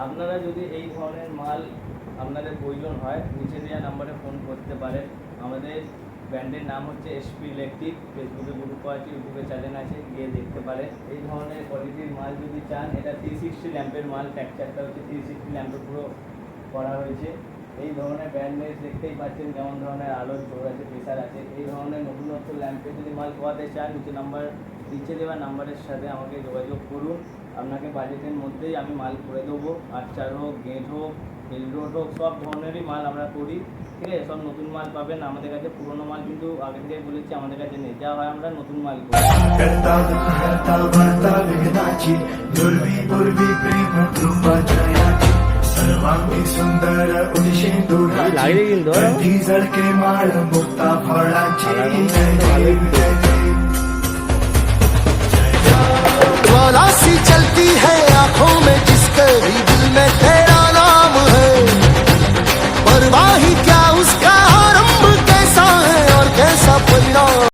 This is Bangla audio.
আপনারা যদি এই ধরনের মাল আপনাদের প্রয়োজন হয় নিচে দেওয়া নাম্বারে ফোন করতে পারেন। আমাদের ব্র্যান্ডের নাম হচ্ছে এসপি ইলেকট্রিক, ফেসবুকে গ্রুপ আছে, ইউটিউবে চ্যানেল আছে, গিয়ে দেখতে পারেন। এই ধরনের কোয়ালিটির মাল যদি চান, এটা 360 ল্যাম্পের মাল, টেক্সচারটা হচ্ছে 360 ল্যাম্পে পুরো করা হয়েছে। এই ধরনের ব্র্যান্ডের দেখতেই পাচ্ছেন কেমন ধরনের আলোর জোর আছে, প্রেসার আছে। এই ধরনের নতুনত্ব ল্যাম্পে যদি মাল পাওয়াতে চান, নিচে দেওয়া নাম্বারের সাথে আমাকে যোগাযোগ করুন। আপনাকে বাজেটের মধ্যেই আমি মাল করে দেবো। আর্চার হোক, গেট হোক, হিল রোড হোক, সব ধরনেরই মাল আমরা করি। ঠিক আছে, সব নতুন মাল পাবেন আমাদের কাছে। পুরোনো মাল কিন্তু আগে থেকে বলেছি আমাদের কাছে নেই, যা হয় আমরা নতুন মাল করি। सर्वांगी सुंदर उनिशेंदुराची कंठी झळके माळ मुक्ता फळाची ज्वाला सी चलती है आंखों में जिसके भी दिल में तेरा नाम है परवाह